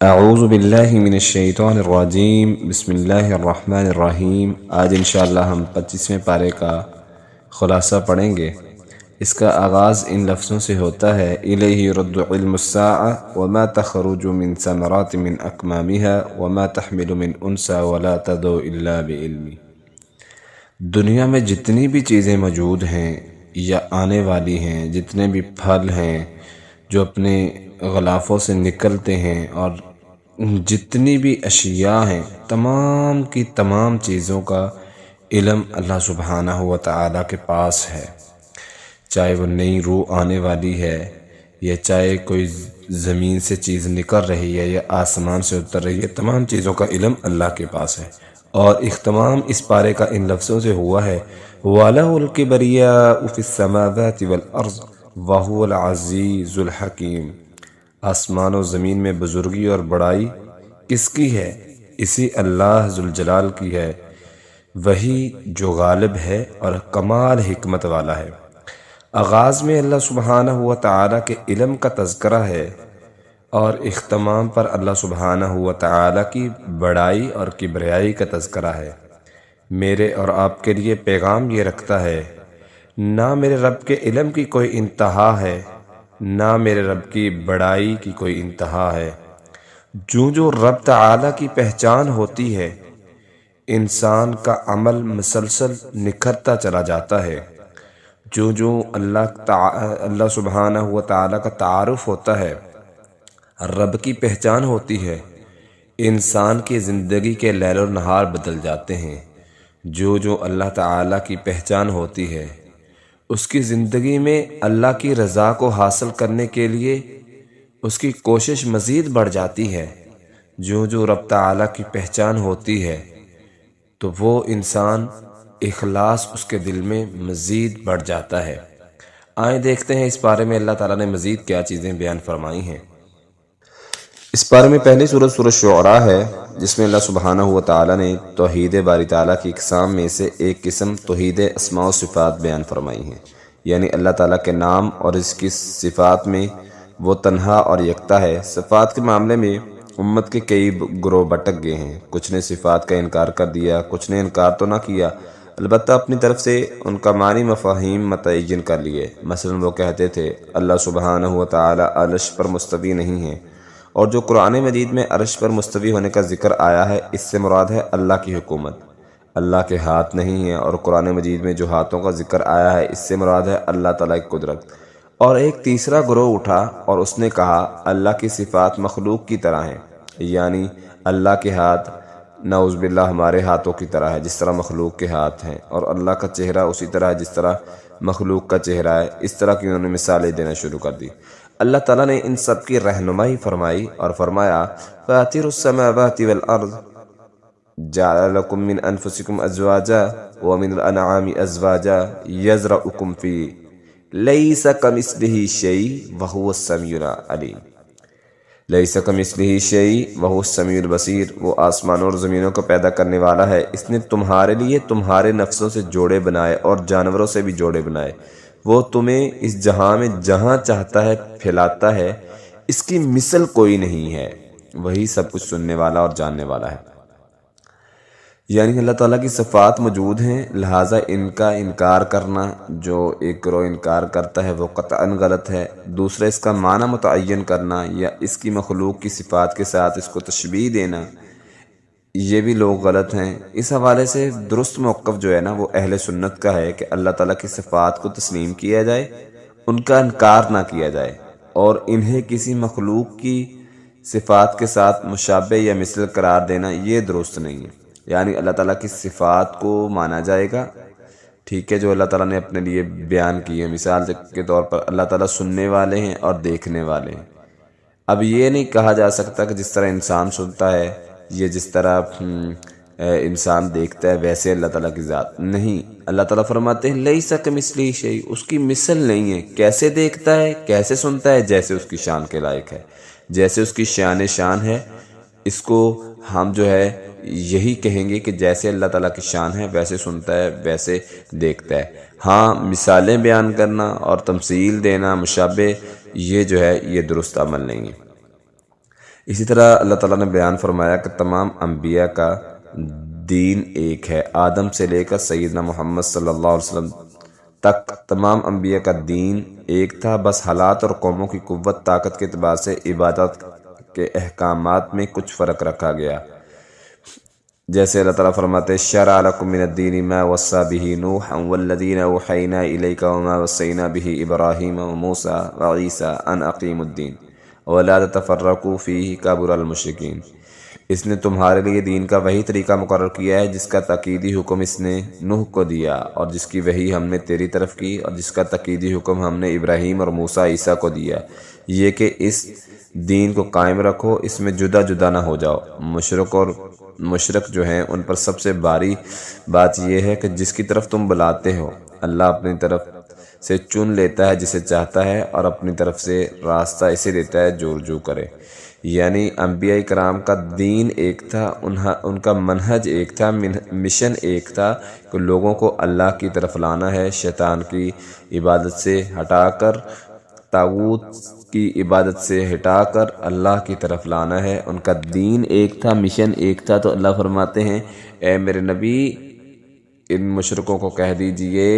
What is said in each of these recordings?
اعوذ باللہ من الشیطان الرجیم بسم اللہ الرحمن الرحیم۔ آج انشاءاللہ ہم 25ویں پارے کا خلاصہ پڑھیں گے۔ اس کا آغاز ان لفظوں سے ہوتا ہے الیہ رد علم الساعة وما تخرج من ثمرات من اکمامها وما تحمل من انثى ولا تضع الا بعلمه۔ دنیا میں جتنی بھی چیزیں موجود ہیں یا آنے والی ہیں، جتنے بھی پھل ہیں جو اپنے غلافوں سے نکلتے ہیں، اور جتنی بھی اشیاء ہیں، تمام کی تمام چیزوں کا علم اللہ سبحانہ و تعالیٰ کے پاس ہے۔ چاہے وہ نئی روح آنے والی ہے، یا چاہے کوئی زمین سے چیز نکل رہی ہے یا آسمان سے اتر رہی ہے، تمام چیزوں کا علم اللہ کے پاس ہے۔ اور اختتام اس پارے کا ان لفظوں سے ہوا ہے وَلَهُ الْكِبْرِيَاءُ فِي السَّمَاوَاتِ وَالْأَرْضِ وَهُوَ الْعَزِيزُ الْحَكِيمُ۔ آسمان و زمین میں بزرگی اور بڑائی کس کی ہے؟ اسی اللہ ذوالجلال کی ہے، وہی جو غالب ہے اور کمال حکمت والا ہے۔ آغاز میں اللہ سبحانہ و تعالیٰ کے علم کا تذکرہ ہے، اور اختتام پر اللہ سبحانہ و تعالیٰ کی بڑائی اور کبریائی کا تذکرہ ہے۔ میرے اور آپ کے لیے پیغام یہ رکھتا ہے، نہ میرے رب کے علم کی کوئی انتہا ہے، نہ میرے رب کی بڑائی کی کوئی انتہا ہے۔ جو رب تعالیٰ کی پہچان ہوتی ہے، انسان کا عمل مسلسل نکھرتا چلا جاتا ہے۔ جو اللہ سبحانہ و تعالیٰ کا تعارف ہوتا ہے، رب کی پہچان ہوتی ہے، انسان کی زندگی کے لیل و نہار بدل جاتے ہیں۔ جو اللہ تعالیٰ کی پہچان ہوتی ہے، اس کی زندگی میں اللہ کی رضا کو حاصل کرنے کے لیے اس کی کوشش مزید بڑھ جاتی ہے۔ جو رب تعالیٰ کی پہچان ہوتی ہے، تو وہ انسان اخلاص اس کے دل میں مزید بڑھ جاتا ہے۔ آئیں دیکھتے ہیں اس بارے میں اللہ تعالیٰ نے مزید کیا چیزیں بیان فرمائی ہیں۔ اس بارے میں پہلی سورۃ شعراء ہے، جس میں اللہ سبحانہ و تعالیٰ نے توحید باری تعالیٰ کی اقسام میں سے ایک قسم توحید اسماء و صفات بیان فرمائی ہیں، یعنی اللہ تعالیٰ کے نام اور اس کی صفات میں وہ تنہا اور یکتا ہے۔ صفات کے معاملے میں امت کے کئی گروہ بٹک گئے ہیں، کچھ نے صفات کا انکار کر دیا، کچھ نے انکار تو نہ کیا، البتہ اپنی طرف سے ان کا معنی مفاہیم متعین کر لیے۔ مثلا وہ کہتے تھے اللہ سبحانہ و تعالیٰ عرش پر مستوی نہیں ہے، اور جو قرآن مجید میں عرش پر مستوی ہونے کا ذکر آیا ہے، اس سے مراد ہے اللہ کی حکومت۔ اللہ کے ہاتھ نہیں ہیں، اور قرآن مجید میں جو ہاتھوں کا ذکر آیا ہے، اس سے مراد ہے اللہ تعالیٰ کی قدرت۔ اور ایک تیسرا گروہ اٹھا اور اس نے کہا اللہ کی صفات مخلوق کی طرح ہیں، یعنی اللہ کے ہاتھ نعوذ باللہ ہمارے ہاتھوں کی طرح ہے، جس طرح مخلوق کے ہاتھ ہیں، اور اللہ کا چہرہ اسی طرح ہے جس طرح مخلوق کا چہرہ ہے۔ اس طرح کی انہوں نے مثالیں دینا شروع کر دی۔ اللہ تعالیٰ نے ان سب کی رہنمائی فرمائی اور فرمایا فاطر السماوات والارض جعل لكم من انفسكم ازواجا ومن الانعام ازواجا يزرعكم فيه ليس كمثله شيء وهو السميع العليم۔ لیس کمثلہ شیء وہو السمیع البصیر۔ وہ آسمانوں اور زمینوں کو پیدا کرنے والا ہے، اس نے تمہارے لیے تمہارے نفسوں سے جوڑے بنائے اور جانوروں سے بھی جوڑے بنائے۔ وہ تمہیں اس جہاں میں جہاں چاہتا ہے پھیلاتا ہے، اس کی مثل کوئی نہیں ہے، وہی سب کچھ سننے والا اور جاننے والا ہے۔ یعنی اللہ تعالیٰ کی صفات موجود ہیں، لہٰذا ان کا انکار کرنا، جو ایک گروہ انکار کرتا ہے وہ قطعاً غلط ہے۔ دوسرا، اس کا معنی متعین کرنا یا اس کی مخلوق کی صفات کے ساتھ اس کو تشبیہ دینا، یہ بھی لوگ غلط ہیں۔ اس حوالے سے درست موقف جو ہے نا، وہ اہل سنت کا ہے کہ اللہ تعالیٰ کی صفات کو تسلیم کیا جائے، ان کا انکار نہ کیا جائے، اور انہیں کسی مخلوق کی صفات کے ساتھ مشابہ یا مثل قرار دینا یہ درست نہیں ہے۔ یعنی اللہ تعالیٰ کی صفات کو مانا جائے گا، ٹھیک ہے، جو اللہ تعالیٰ نے اپنے لیے بیان کی ہے۔ مثال کے طور پر اللہ تعالیٰ سننے والے ہیں اور دیکھنے والے ہیں۔ اب یہ نہیں کہا جا سکتا کہ جس طرح انسان سنتا ہے، یہ جس طرح انسان دیکھتا ہے، ویسے اللہ تعالیٰ کی ذات نہیں۔ اللہ تعالیٰ فرماتے ہیں لیس کمثلہ شیء، اس کی مثل نہیں ہے۔ کیسے دیکھتا ہے، کیسے سنتا ہے؟ جیسے اس کی شان کے لائق ہے، جیسے اس کی شان ہے۔ اس کو ہم جو ہے یہی کہیں گے کہ جیسے اللہ تعالیٰ کی شان ہے ویسے سنتا ہے، ویسے دیکھتا ہے۔ ہاں، مثالیں بیان کرنا اور تمثیل دینا، مشابہ، یہ جو ہے یہ درست عمل نہیں ہے۔ اسی طرح اللہ تعالیٰ نے بیان فرمایا کہ تمام انبیاء کا دین ایک ہے، آدم سے لے کر سیدنا محمد صلی اللہ علیہ وسلم تک تمام انبیاء کا دین ایک تھا، بس حالات اور قوموں کی قوت طاقت کے اعتبار سے عبادت کے احکامات میں کچھ فرق رکھا گیا۔ جیسے اللہ تعالیٰ فرماتے شرع لکم من الدین ما وصى به نوحا والذین اوحینا الیک وما وصینا به ابراہیم وموسیٰ وعیسیٰ ان اقیموا الدین ولا تتفرقوا فیہ کبر المشرکین۔ اس نے تمہارے لیے دین کا وہی طریقہ مقرر کیا ہے جس کا تاکیدی حکم اس نے نوح کو دیا، اور جس کی وحی ہم نے تیری طرف کی، اور جس کا تاکیدی حکم ہم نے ابراہیم اور موسیٰ عیسیٰ کو دیا، یہ کہ اس دین کو قائم رکھو، اس میں جدا جدا نہ ہو جاؤ۔ مشرک جو ہیں ان پر سب سے باری بات یہ ہے کہ جس کی طرف تم بلاتے ہو اللہ اپنی طرف سے چن لیتا ہے جسے چاہتا ہے، اور اپنی طرف سے راستہ اسے دیتا ہے جو رجوع کرے۔ یعنی انبیاء کرام کا دین ایک تھا، ان کا منہج ایک تھا، مشن ایک تھا کہ لوگوں کو اللہ کی طرف لانا ہے، شیطان کی عبادت سے ہٹا کر، طاغوت کی عبادت سے ہٹا کر اللہ کی طرف لانا ہے۔ ان کا دین ایک تھا، مشن ایک تھا۔ تو اللہ فرماتے ہیں اے میرے نبی ان مشرکوں کو کہہ دیجئے،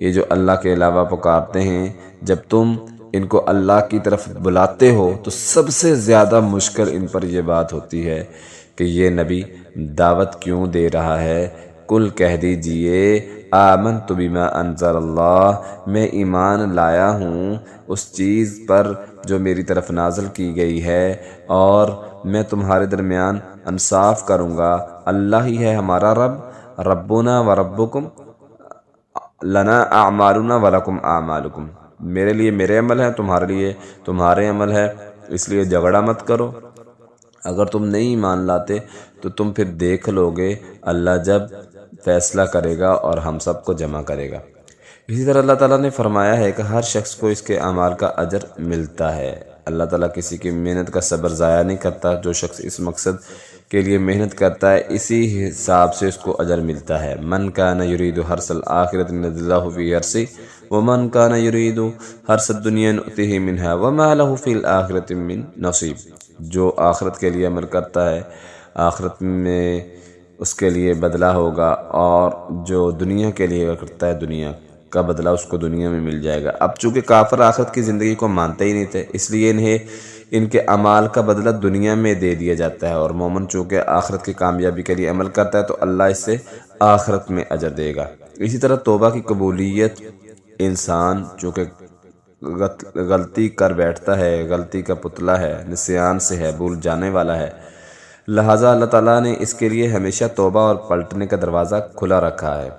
یہ جو اللہ کے علاوہ پکارتے ہیں، جب تم ان کو اللہ کی طرف بلاتے ہو تو سب سے زیادہ مشکل ان پر یہ بات ہوتی ہے کہ یہ نبی دعوت کیوں دے رہا ہے۔ کل کہہ دیجئے آمنت بما انزل اللہ، میں ایمان لایا ہوں اس چیز پر جو میری طرف نازل کی گئی ہے، اور میں تمہارے درمیان انصاف کروں گا۔ اللہ ہی ہے ہمارا رب، ربنا و ربکم، لنا اعمالنا ولکم اعمالکم، میرے لیے میرے عمل ہے، تمہارے لیے تمہارے عمل ہے، اس لیے جھگڑا مت کرو۔ اگر تم نہیں ایمان لاتے تو تم پھر دیکھ لو گے اللہ جب فیصلہ کرے گا اور ہم سب کو جمع کرے گا۔ اسی طرح اللہ تعالیٰ نے فرمایا ہے کہ ہر شخص کو اس کے اعمال کا اجر ملتا ہے۔ اللہ تعالیٰ کسی کی محنت کا صبر ضائع نہیں کرتا، جو شخص اس مقصد کے لیے محنت کرتا ہے اسی حساب سے اس کو اجر ملتا ہے۔ من کان یرید حرث الآخرۃ نزد اللہ فی حرثہ ومن کان یرید حرث الدنیا نؤتہ منہا وما لہ فی الآخرۃ من نصیب۔ جو آخرت کے لیے عمل کرتا ہے آخرت میں اس کے لیے بدلہ ہوگا، اور جو دنیا کے لیے کرتا ہے دنیا کا بدلہ اس کو دنیا میں مل جائے گا۔ اب چونکہ کافر آخرت کی زندگی کو مانتے ہی نہیں تھے، اس لیے انہیں ان کے اعمال کا بدلہ دنیا میں دے دیا جاتا ہے، اور مومن چونکہ آخرت کی کامیابی کے لیے عمل کرتا ہے تو اللہ اس سے آخرت میں اجر دے گا۔ اسی طرح توبہ کی قبولیت، انسان چونکہ غلطی کر بیٹھتا ہے، غلطی کا پتلا ہے، نسیان سے ہے، بھول جانے والا ہے، لہٰذا اللہ تعالیٰ نے اس کے لیے ہمیشہ توبہ اور پلٹنے کا دروازہ کھلا رکھا ہے۔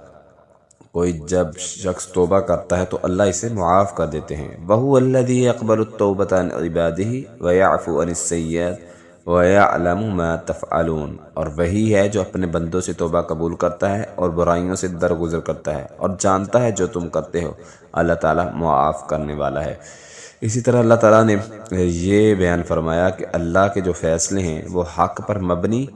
کوئی جب شخص توبہ کرتا ہے تو اللہ اسے معاف کر دیتے ہیں۔ وَهُوَ الَّذِي يَقْبَلُ التَّوْبَةَ عَنْ عِبَادِهِ وَيَعْفُو عَنِ السَّيِّئَاتِ وَيَعْلَمُ مَا تَفْعَلُونَ، اور وہی ہے جو اپنے بندوں سے توبہ قبول کرتا ہے اور برائیوں سے درگزر کرتا ہے، اور جانتا ہے جو تم کرتے ہو، اللہ تعالیٰ معاف کرنے والا ہے۔ اسی طرح اللہ تعالیٰ نے یہ بیان فرمایا کہ اللہ کے جو فیصلے ہیں وہ حق پر مبنی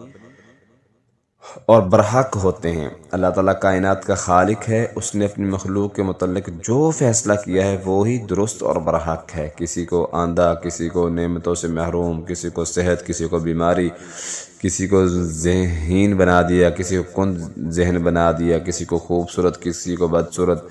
اور برحق ہوتے ہیں۔ اللہ تعالیٰ کائنات کا خالق ہے، اس نے اپنی مخلوق کے متعلق جو فیصلہ کیا ہے وہی درست اور برحق ہے۔ کسی کو آندھا، کسی کو نعمتوں سے محروم، کسی کو صحت، کسی کو بیماری، کسی کو ذہین بنا دیا، کسی کو کند ذہن بنا دیا، کسی کو خوبصورت، کسی کو بدصورت۔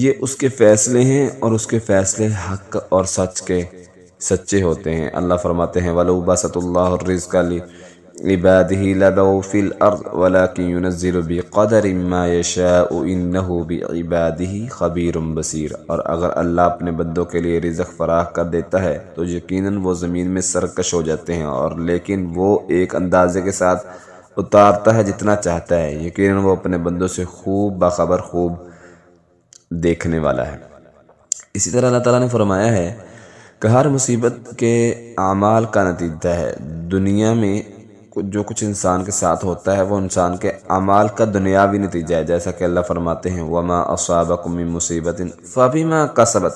یہ اس کے فیصلے ہیں، اور اس کے فیصلے حق اور سچے ہوتے ہیں۔ اللہ فرماتے ہیں وَلَوْ بَسَطَ اللَّهُ الرِّزْقَ لِعِبَادِهِ لَبَغَوْا فِي الْأَرْضِ وَلَكِنْ يُنَزِّلُ بِقَدَرٍ مَّا يَشَاءُ إِنَّهُ بِعِبَادِهِ خَبِيرٌ بَصِيرٌ۔ اور اگر اللہ اپنے بندوں کے لیے رزق فراہ کر دیتا ہے تو یقیناً وہ زمین میں سرکش ہو جاتے ہیں، اور لیکن وہ ایک اندازے کے ساتھ اتارتا ہے جتنا چاہتا ہے، یقیناً وہ اپنے بندوں سے خوب باخبر، خوب دیکھنے والا ہے۔ اسی طرح اللہ تعالیٰ نے فرمایا ہے کہ ہر مصیبت کے اعمال کا نتیجہ ہے۔ دنیا میں جو کچھ انسان کے ساتھ ہوتا ہے وہ انسان کے اعمال کا دنیاوی نتیجہ ہے، جیسا کہ اللہ فرماتے ہیں وَمَا أَصَابَكُم مِّن مُّصِيبَةٍ فَبِمَا كَسَبَتْ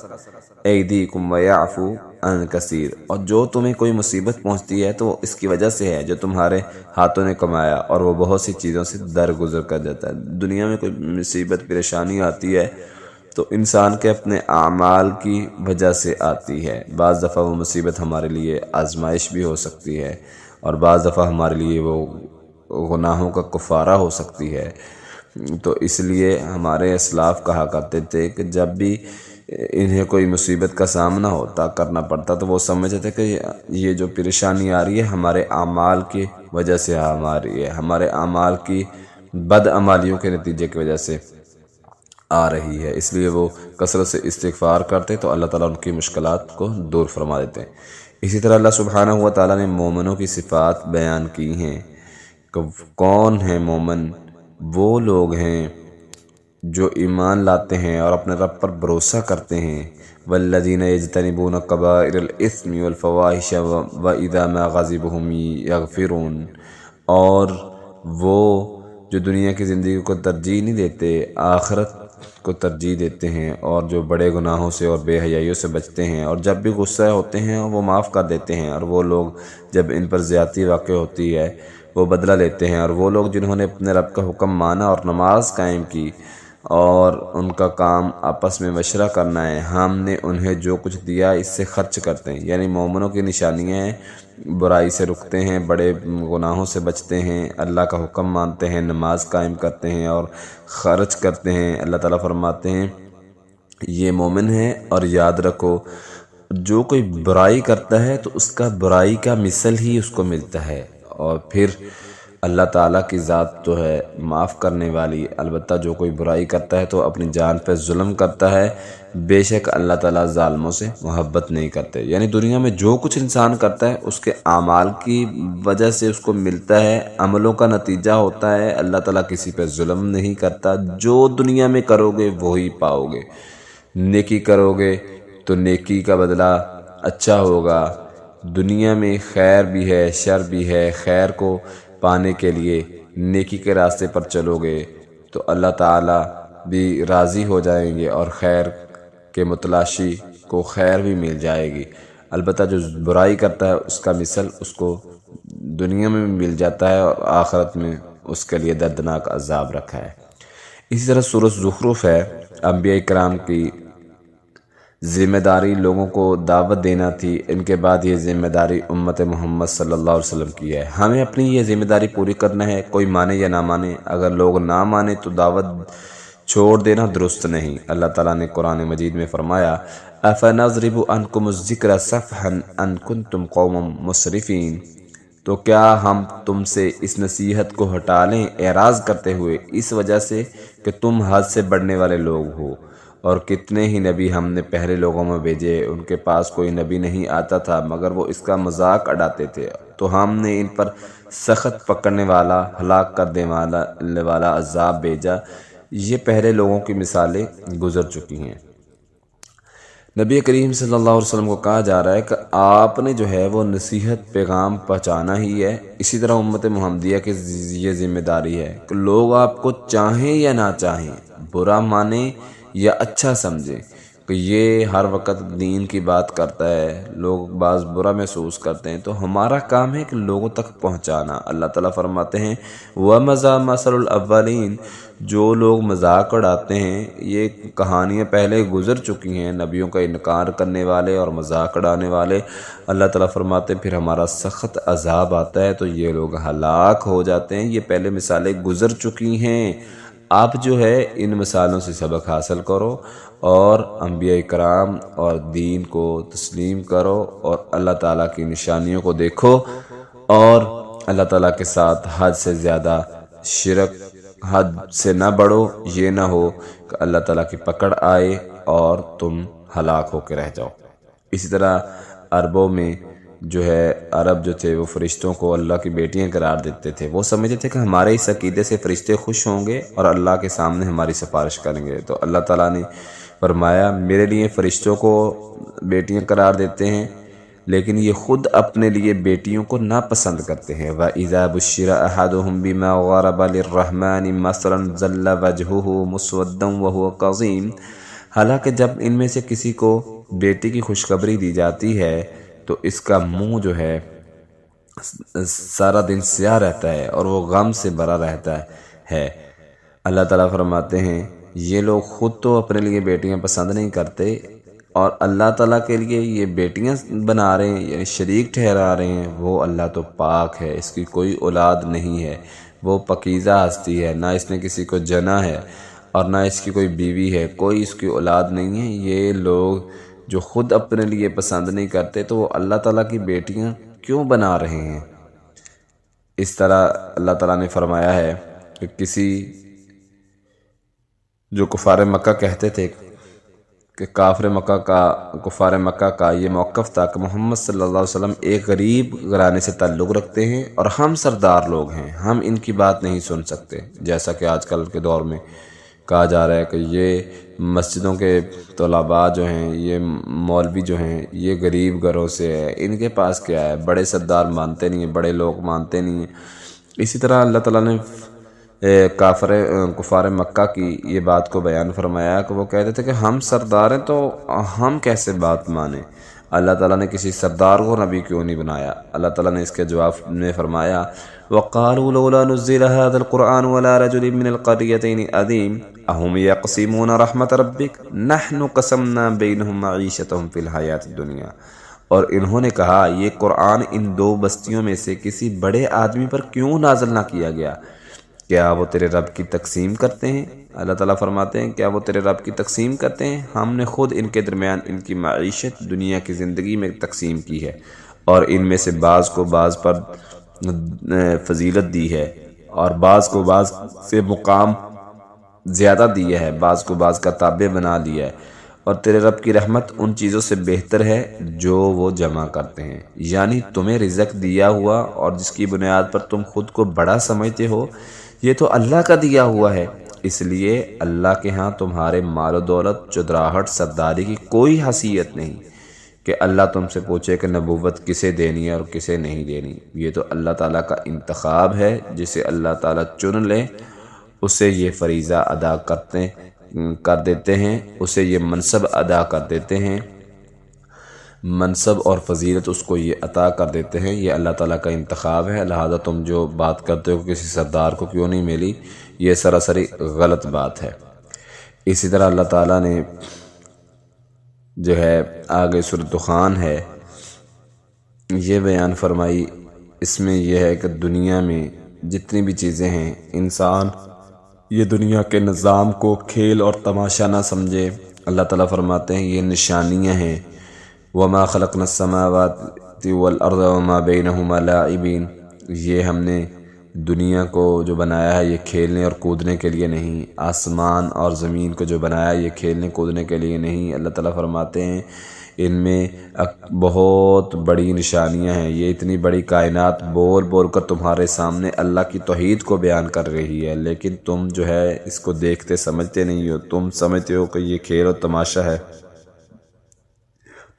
أَيْدِيكُمْ وَيَعْفُو عَن كَثِيرٍ، اور جو تمہیں کوئی مصیبت پہنچتی ہے تو اس کی وجہ سے ہے جو تمہارے ہاتھوں نے کمایا، اور وہ بہت سی چیزوں سے درگزر کر جاتا ہے۔ دنیا میں کوئی مصیبت پریشانی آتی ہے تو انسان کے اپنے اعمال کی وجہ سے آتی ہے۔ بعض دفعہ وہ مصیبت ہمارے لیے آزمائش بھی ہو سکتی ہے، اور بعض دفعہ ہمارے لیے وہ گناہوں کا کفارہ ہو سکتی ہے۔ تو اس لیے ہمارے اسلاف کہا کرتے تھے کہ جب بھی انہیں کوئی مصیبت کا سامنا کرنا پڑتا تو وہ سمجھتے تھے کہ یہ جو پریشانی آ رہی ہے ہمارے اعمال کی وجہ سے ہماری ہے، ہمارے اعمال کی بد عمالیوں کے نتیجے کی وجہ سے آ رہی ہے۔ اس لیے وہ کثرت سے استغفار کرتے تو اللہ تعالیٰ ان کی مشکلات کو دور فرما دیتے ہیں۔ اسی طرح اللہ سبحانہ و تعالیٰ نے مومنوں کی صفات بیان کی ہیں کہ کون ہیں مومن؟ وہ لوگ ہیں جو ایمان لاتے ہیں اور اپنے رب پر بھروسہ کرتے ہیں۔ والذین یجتنبون کبائر الاثم والفواحش واذا ما غضبوا هم یغفرون، اور وہ جو دنیا کی زندگی کو ترجیح نہیں دیتے، آخرت کو ترجیح دیتے ہیں، اور جو بڑے گناہوں سے اور بے حیائیوں سے بچتے ہیں، اور جب بھی غصہ ہوتے ہیں وہ معاف کر دیتے ہیں، اور وہ لوگ جب ان پر زیادتی واقع ہوتی ہے وہ بدلہ لیتے ہیں، اور وہ لوگ جنہوں نے اپنے رب کا حکم مانا اور نماز قائم کی، اور ان کا کام آپس میں مشورہ کرنا ہے، ہم نے انہیں جو کچھ دیا اس سے خرچ کرتے ہیں۔ یعنی مومنوں کی نشانیاں ہیں، برائی سے رکتے ہیں، بڑے گناہوں سے بچتے ہیں، اللہ کا حکم مانتے ہیں، نماز قائم کرتے ہیں اور خرچ کرتے ہیں۔ اللہ تعالیٰ فرماتے ہیں یہ مومن ہیں، اور یاد رکھو جو کوئی برائی کرتا ہے تو اس کا برائی کا مثل ہی اس کو ملتا ہے، اور پھر اللہ تعالیٰ کی ذات تو ہے معاف کرنے والی۔ البتہ جو کوئی برائی کرتا ہے تو اپنی جان پہ ظلم کرتا ہے، بے شک اللہ تعالیٰ ظالموں سے محبت نہیں کرتے۔ یعنی دنیا میں جو کچھ انسان کرتا ہے اس کے اعمال کی وجہ سے اس کو ملتا ہے، عملوں کا نتیجہ ہوتا ہے۔ اللہ تعالیٰ کسی پہ ظلم نہیں کرتا، جو دنیا میں کرو گے وہی پاؤ گے۔ نیکی کرو گے تو نیکی کا بدلہ اچھا ہوگا۔ دنیا میں خیر بھی ہے، شر بھی ہے۔ خیر کو پانے کے لیے نیکی کے راستے پر چلو گے تو اللہ تعالیٰ بھی راضی ہو جائیں گے، اور خیر کے متلاشی کو خیر بھی مل جائے گی۔ البتہ جو برائی کرتا ہے اس کا مثل اس کو دنیا میں بھی مل جاتا ہے، اور آخرت میں اس کے لیے دردناک عذاب رکھا ہے۔ اسی طرح سورۃ زخرف ہے، انبیاء کرام کی ذمہ داری لوگوں کو دعوت دینا تھی، ان کے بعد یہ ذمہ داری امت محمد صلی اللہ علیہ وسلم کی ہے۔ ہمیں اپنی یہ ذمہ داری پوری کرنا ہے، کوئی مانے یا نہ مانے۔ اگر لوگ نہ مانے تو دعوت چھوڑ دینا درست نہیں۔ اللہ تعالیٰ نے قرآن مجید میں فرمایا أَفَنَضْرِبُ عَنْكُمُ الذِّكْرَ صَفْحًا أَن كُنتُمْ قَوْمًا مُسْرِفِينَ، تو کیا ہم تم سے اس نصیحت کو ہٹا لیں اعراض کرتے ہوئے، اس وجہ سے کہ تم حد سے بڑھنے والے لوگ ہو؟ اور کتنے ہی نبی ہم نے پہلے لوگوں میں بھیجے، ان کے پاس کوئی نبی نہیں آتا تھا مگر وہ اس کا مذاق اڑاتے تھے، تو ہم نے ان پر سخت پکڑنے والا، ہلاک کر دینے والا عذاب بھیجا۔ یہ پہلے لوگوں کی مثالیں گزر چکی ہیں۔ نبی کریم صلی اللہ علیہ وسلم کو کہا جا رہا ہے کہ آپ نے جو ہے وہ نصیحت پیغام پہنچانا ہی ہے۔ اسی طرح امت محمدیہ کی یہ ذمہ داری ہے کہ لوگ آپ کو چاہیں یا نہ چاہیں، برا مانیں یا اچھا سمجھیں، کہ یہ ہر وقت دین کی بات کرتا ہے، لوگ بعض برا محسوس کرتے ہیں، تو ہمارا کام ہے کہ لوگوں تک پہنچانا۔ اللہ تعالیٰ فرماتے ہیں وَمَثَلُ الْأَوَّلِينَ، جو لوگ مذاق اڑاتے ہیں، یہ کہانیاں پہلے گزر چکی ہیں، نبیوں کا انکار کرنے والے اور مذاق اڑانے والے۔ اللہ تعالیٰ فرماتے ہیں پھر ہمارا سخت عذاب آتا ہے تو یہ لوگ ہلاک ہو جاتے ہیں۔ یہ پہلے مثالیں گزر چکی ہیں، آپ جو ہے ان مثالوں سے سبق حاصل کرو، اور انبیاء کرام اور دین کو تسلیم کرو، اور اللہ تعالیٰ کی نشانیوں کو دیکھو، اور اللہ تعالیٰ کے ساتھ حد سے زیادہ شرک، حد سے نہ بڑھو، یہ نہ ہو کہ اللہ تعالیٰ کی پکڑ آئے اور تم ہلاک ہو کے رہ جاؤ۔ اسی طرح عربوں میں جو ہے، عرب جو تھے وہ فرشتوں کو اللہ کی بیٹیاں قرار دیتے تھے۔ وہ سمجھتے تھے کہ ہمارے اس عقیدے سے فرشتے خوش ہوں گے اور اللہ کے سامنے ہماری سفارش کریں گے، تو اللہ تعالیٰ نے فرمایا میرے لیے فرشتوں کو بیٹیاں قرار دیتے ہیں، لیکن یہ خود اپنے لیے بیٹیوں کو ناپسند کرتے ہیں۔ وَإِذَا بُشِّرَ أَحَدُهُم بِمَا ضَرَبَ لِلرَّحْمَنِ مَثَلًا ظَلَّ وَجْهُهُ مُسْوَدًّا وَهُوَ كَظِيمٌ، حالانکہ جب ان میں سے کسی کو بیٹی کی خوشخبری دی جاتی ہے تو اس کا منہ جو ہے سارا دن سیاہ رہتا ہے اور وہ غم سے بھرا رہتا ہے۔ اللہ تعالیٰ فرماتے ہیں یہ لوگ خود تو اپنے لیے بیٹیاں پسند نہیں کرتے اور اللہ تعالیٰ کے لیے یہ بیٹیاں بنا رہے ہیں، یعنی شریک ٹھہرا رہے ہیں۔ وہ اللہ تو پاک ہے، اس کی کوئی اولاد نہیں ہے، وہ پاکیزہ ہستی ہے، نہ اس نے کسی کو جنا ہے اور نہ اس کی کوئی بیوی ہے، کوئی اس کی اولاد نہیں ہے۔ یہ لوگ جو خود اپنے لیے پسند نہیں کرتے تو وہ اللہ تعالیٰ کی بیٹیاں کیوں بنا رہے ہیں؟ اس طرح اللہ تعالیٰ نے فرمایا ہے کہ کسی جو کفار مکہ کہتے تھے کہ کفار مکہ کا یہ موقف تھا کہ محمد صلی اللہ علیہ وسلم ایک غریب گھرانے سے تعلق رکھتے ہیں اور ہم سردار لوگ ہیں، ہم ان کی بات نہیں سن سکتے، جیسا کہ آج کل کے دور میں کہا جا رہا ہے کہ یہ مسجدوں کے طلباء جو ہیں، یہ مولوی جو ہیں، یہ غریب گھروں سے ہے، ان کے پاس کیا ہے، بڑے سردار مانتے نہیں ہیں، بڑے لوگ مانتے نہیں ہیں۔ اسی طرح اللہ تعالیٰ نے کفار مکہ کی یہ بات کو بیان فرمایا کہ وہ کہتے تھے کہ ہم سردار ہیں تو ہم کیسے بات مانیں؟ اللہ تعالیٰ نے کسی سردار کو نبی کیوں نہیں بنایا؟ اللہ تعالیٰ نے اس کے جواب میں فرمایا وَقَالُوا لَوْلَا نُزِّلَ هَذَا الْقُرْآنُ عَلَىٰ رَجُلٍ مِّنَ الْقَرْيَتَيْنِ عَظِيمٍ أَهُمْ يَقْسِمُونَ رَحْمَةَ رَبِّكَ نَحْنُ قَسَمْنَا بَيْنَهُمْ مَعِيشَتَهُمْ فِي الْحَيَاةِ الدُّنْيَا۔ اور انہوں نے کہا یہ قرآن ان دو بستیوں میں سے کسی بڑے آدمی پر کیوں نازل نہ کیا گیا؟ کیا وہ تیرے رب کی تقسیم کرتے ہیں؟ اللہ تعالیٰ فرماتے ہیں کیا وہ تیرے رب کی تقسیم کرتے ہیں؟ ہم نے خود ان کے درمیان ان کی معیشت دنیا کی زندگی میں تقسیم کی ہے اور ان میں سے بعض کو بعض پر فضیلت دی ہے اور بعض کو بعض سے مقام زیادہ دیا ہے، بعض کو بعض کا تابع بنا لیا ہے، اور تیرے رب کی رحمت ان چیزوں سے بہتر ہے جو وہ جمع کرتے ہیں۔ یعنی تمہیں رزق دیا ہوا اور جس کی بنیاد پر تم خود کو بڑا سمجھتے ہو، یہ تو اللہ کا دیا ہوا ہے، اس لیے اللہ کے ہاں تمہارے مال و دولت، چودراہٹ، سرداری کی کوئی حیثیت نہیں کہ اللہ تم سے پوچھے کہ نبوت کسے دینی ہے اور کسے نہیں دینی۔ یہ تو اللہ تعالیٰ کا انتخاب ہے، جسے اللہ تعالیٰ چن لے اسے یہ فریضہ ادا کر دیتے ہیں، اسے یہ منصب ادا کر دیتے ہیں، منصب اور فضیلت اس کو یہ عطا کر دیتے ہیں۔ یہ اللہ تعالیٰ کا انتخاب ہے، لہذا تم جو بات کرتے ہو کہ کسی سردار کو کیوں نہیں ملی، یہ سراسری غلط بات ہے۔ اسی طرح اللہ تعالیٰ نے جو ہے آگے سورۃ دخان ہے یہ بیان فرمائی، اس میں یہ ہے کہ دنیا میں جتنی بھی چیزیں ہیں انسان یہ دنیا کے نظام کو کھیل اور تماشا نہ سمجھے۔ اللہ تعالیٰ فرماتے ہیں یہ نشانیاں ہیں وَمَا خَلَقْنَا السَّمَاوَاتِ وَالْأَرْضَ وَمَا بَيْنَهُمَا لَاعِبِينَ۔ یہ ہم نے دنیا کو جو بنایا ہے یہ کھیلنے اور کودنے کے لیے نہیں، آسمان اور زمین کو جو بنایا ہے یہ کھیلنے کودنے کے لیے نہیں۔ اللہ تعالیٰ فرماتے ہیں ان میں بہت بڑی نشانیاں ہیں، یہ اتنی بڑی کائنات بول بول کر تمہارے سامنے اللہ کی توحید کو بیان کر رہی ہے، لیکن تم جو ہے اس کو دیکھتے سمجھتے نہیں ہو، تم سمجھتے ہو کہ یہ کھیل اور تماشا ہے،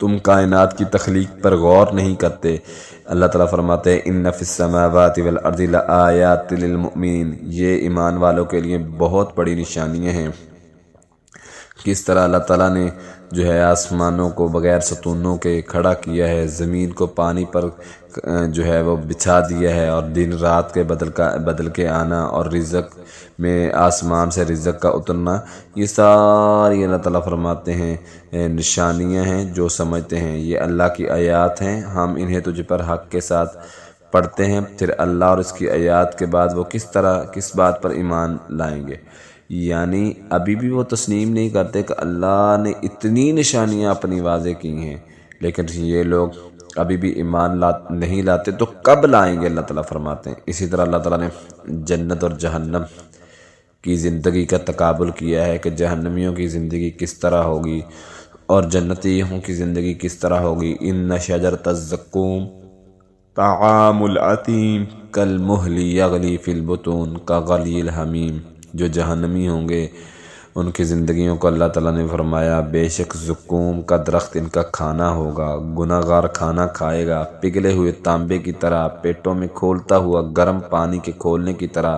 تم کائنات کی تخلیق پر غور نہیں کرتے۔ اللہ تعالیٰ فرماتے ہیں ان فی السماوات والارض لآیات للمؤمنین، یہ ایمان والوں کے لیے بہت بڑی نشانیاں ہیں۔ کس طرح اللہ تعالیٰ نے جو ہے آسمانوں کو بغیر ستونوں کے کھڑا کیا ہے، زمین کو پانی پر جو ہے وہ بچھا دیا ہے، اور دن رات کے بدل کے آنا اور رزق میں آسمان سے رزق کا اترنا، یہ ساری اللہ تعالیٰ فرماتے ہیں نشانیاں ہیں۔ جو سمجھتے ہیں یہ اللہ کی آیات ہیں، ہم انہیں تجھ پر حق کے ساتھ پڑھتے ہیں، پھر اللہ اور اس کی آیات کے بعد وہ کس بات پر ایمان لائیں گے؟ یعنی ابھی بھی وہ تسلیم نہیں کرتے کہ اللہ نے اتنی نشانیاں اپنی واضح کی ہیں، لیکن یہ لوگ ابھی بھی ایمان نہیں لاتے، تو کب لائیں گے؟ اللہ تعالیٰ فرماتے ہیں۔ اسی طرح اللہ تعالیٰ نے جنت اور جہنم کی زندگی کا تقابل کیا ہے کہ جہنمیوں کی زندگی کس طرح ہوگی اور جنتیوں کی زندگی کس طرح ہوگی۔ ان شجرۃ الزقوم طعام العتیم کالمہل یغلی فی البطون کغلی الحمیم۔ جو جہنمی ہوں گے ان کی زندگیوں کو اللہ تعالیٰ نے فرمایا بے شک زقوم کا درخت ان کا کھانا ہوگا، گناہ گار کھانا کھائے گا، پگھلے ہوئے تانبے کی طرح، پیٹوں میں کھولتا ہوا گرم پانی کے کھولنے کی طرح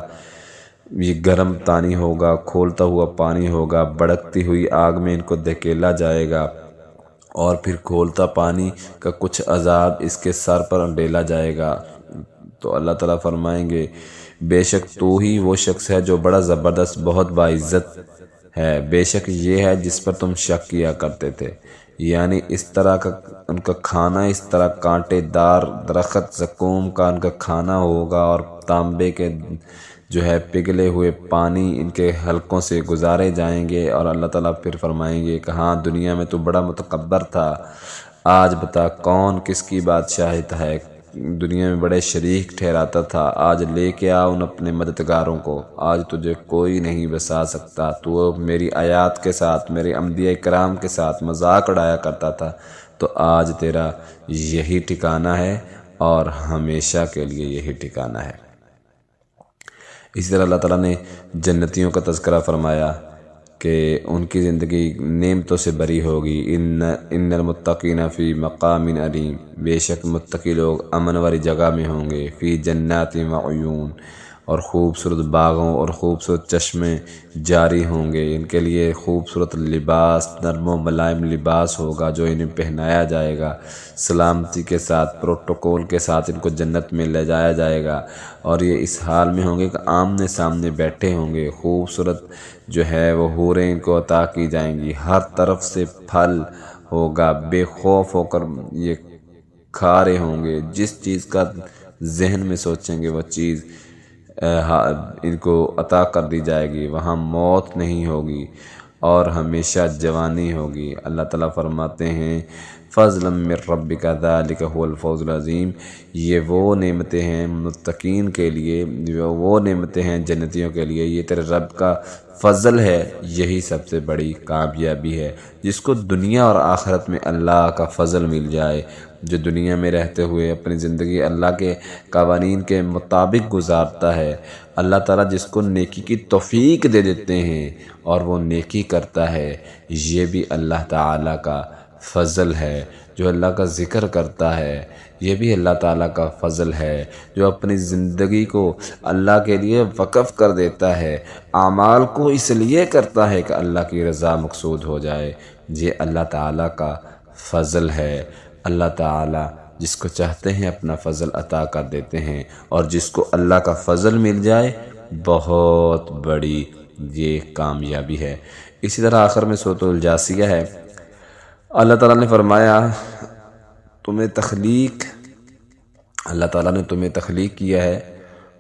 یہ گرم پانی ہوگا، کھولتا ہوا پانی ہوگا، بھڑکتی ہوئی آگ میں ان کو دھکیلا جائے گا، اور پھر کھولتا پانی کا کچھ عذاب اس کے سر پر ڈیلا جائے گا۔ تو اللہ تعالیٰ فرمائیں گے بے شک تو ہی وہ شخص ہے جو بڑا زبردست، بہت باعزت ہے، بے شک یہ ہے جس پر تم شک کیا کرتے تھے، یعنی اس طرح کا ان کا کھانا، اس طرح کانٹے دار درخت زقوم کا ان کا کھانا ہوگا، اور تانبے کے جو ہے پگھلے ہوئے پانی ان کے حلقوں سے گزارے جائیں گے۔ اور اللہ تعالیٰ پھر فرمائیں گے کہ ہاں دنیا میں تو بڑا متکبر تھا، آج بتا کون کس کی بادشاہت ہے، دنیا میں بڑے شریک ٹھہراتا تھا، آج لے کے آ ان اپنے مددگاروں کو، آج تجھے کوئی نہیں بسا سکتا، تو میری آیات کے ساتھ، میرے انبیاء کرام کے ساتھ مذاق اڑایا کرتا تھا، تو آج تیرا یہی ٹھکانہ ہے اور ہمیشہ کے لیے یہی ٹھکانہ ہے۔ اسی طرح اللہ تعالیٰ نے جنتیوں کا تذکرہ فرمایا کہ ان کی زندگی نعمتوں سے بری ہوگی، ان المتقین فی مقام علیم، بے شک متقی لوگ امن والی جگہ میں ہوں گے، فی جنات و عیون، اور خوبصورت باغوں اور خوبصورت چشمے جاری ہوں گے، ان کے لیے خوبصورت لباس، نرم و ملائم لباس ہوگا جو انہیں پہنایا جائے گا، سلامتی کے ساتھ، پروٹوکول کے ساتھ ان کو جنت میں لے جایا جائے گا، اور یہ اس حال میں ہوں گے کہ آمنے سامنے بیٹھے ہوں گے، خوبصورت جو ہے وہ حوریں ان کو عطا کی جائیں گی، ہر طرف سے پھل ہوگا، بے خوف ہو کر یہ کھا رہے ہوں گے، جس چیز کا ذہن میں سوچیں گے وہ چیز ان کو عطا کر دی جائے گی، وہاں موت نہیں ہوگی اور ہمیشہ جوانی ہوگی۔ اللہ تعالیٰ فرماتے ہیں فضلا من ربک ذلک هو الفوز العظیم، یہ وہ نعمتیں ہیں متقین کے لیے، وہ نعمتیں ہیں جنتیوں کے لیے، یہ تیرے رب کا فضل ہے، یہی سب سے بڑی کامیابی ہے۔ جس کو دنیا اور آخرت میں اللہ کا فضل مل جائے، جو دنیا میں رہتے ہوئے اپنی زندگی اللہ کے قوانین کے مطابق گزارتا ہے، اللہ تعالیٰ جس کو نیکی کی توفیق دے دیتے ہیں اور وہ نیکی کرتا ہے، یہ بھی اللہ تعالیٰ کا فضل ہے۔ جو اللہ کا ذکر کرتا ہے یہ بھی اللہ تعالیٰ کا فضل ہے۔ جو اپنی زندگی کو اللہ کے لیے وقف کر دیتا ہے، اعمال کو اس لیے کرتا ہے کہ اللہ کی رضا مقصود ہو جائے، یہ اللہ تعالیٰ کا فضل ہے۔ اللہ تعالیٰ جس کو چاہتے ہیں اپنا فضل عطا کر دیتے ہیں، اور جس کو اللہ کا فضل مل جائے بہت بڑی یہ کامیابی ہے۔ اسی طرح آخر میں سورۃ الجاثیہ ہے، اللہ تعالیٰ نے فرمایا اللہ تعالیٰ نے تمہیں تخلیق کیا ہے،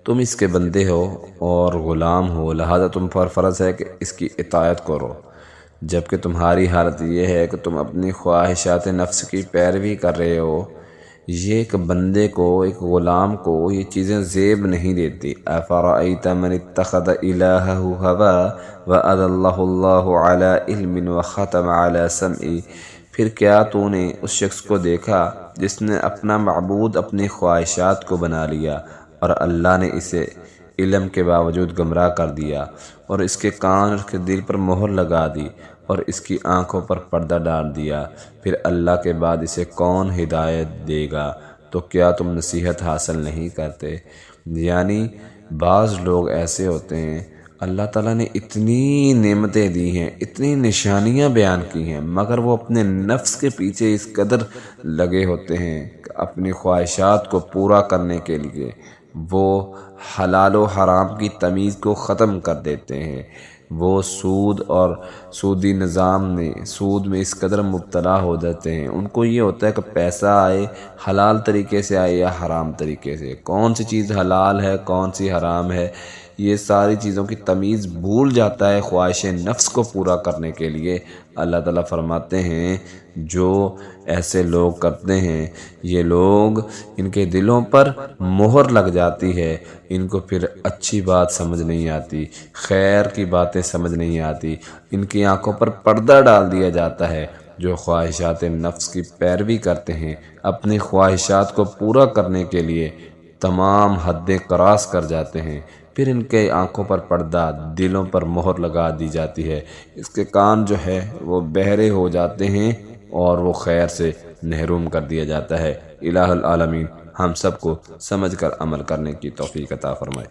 تم اس کے بندے ہو اور غلام ہو، لہذا تم پر فرض ہے کہ اس کی اطاعت کرو، جبکہ تمہاری حالت یہ ہے کہ تم اپنی خواہشات نفس کی پیروی کر رہے ہو۔ یہ ایک بندے کو، ایک غلام کو یہ چیزیں زیب نہیں دیتی۔ افرأیت من اتخذ الہہ ہوا وأضلہ اللہ علی علم وختم علی سمعہ، پھر کیا تو نے اس شخص کو دیکھا جس نے اپنا معبود اپنی خواہشات کو بنا لیا، اور اللہ نے اسے علم کے باوجود گمراہ کر دیا، اور اس کے کان اور اس کے دل پر مہر لگا دی، اور اس کی آنکھوں پر پردہ ڈال دیا، پھر اللہ کے بعد اسے کون ہدایت دے گا؟ تو کیا تم نصیحت حاصل نہیں کرتے؟ یعنی بعض لوگ ایسے ہوتے ہیں، اللہ تعالیٰ نے اتنی نعمتیں دی ہیں، اتنی نشانیاں بیان کی ہیں، مگر وہ اپنے نفس کے پیچھے اس قدر لگے ہوتے ہیں کہ اپنی خواہشات کو پورا کرنے کے لیے وہ حلال و حرام کی تمیز کو ختم کر دیتے ہیں۔ وہ سود اور سودی نظام میں، سود میں اس قدر مبتلا ہو جاتے ہیں، ان کو یہ ہوتا ہے کہ پیسہ آئے حلال طریقے سے آئے یا حرام طریقے سے، کون سی چیز حلال ہے کون سی حرام ہے، یہ ساری چیزوں کی تمیز بھول جاتا ہے خواہش نفس کو پورا کرنے کے لیے۔ اللہ تعالیٰ فرماتے ہیں جو ایسے لوگ کرتے ہیں، یہ لوگ ان کے دلوں پر مہر لگ جاتی ہے، ان کو پھر اچھی بات سمجھ نہیں آتی، خیر کی باتیں سمجھ نہیں آتی، ان کی آنکھوں پر پردہ ڈال دیا جاتا ہے۔ جو خواہشات نفس کی پیروی کرتے ہیں، اپنی خواہشات کو پورا کرنے کے لیے تمام حدیں کراس کر جاتے ہیں، پھر ان کے آنکھوں پر پردہ، دلوں پر مہر لگا دی جاتی ہے، اس کے کان جو ہے وہ بہرے ہو جاتے ہیں اور وہ خیر سے محروم کر دیا جاتا ہے۔ الہ العالمین ہم سب کو سمجھ کر عمل کرنے کی توفیق عطا فرمائے۔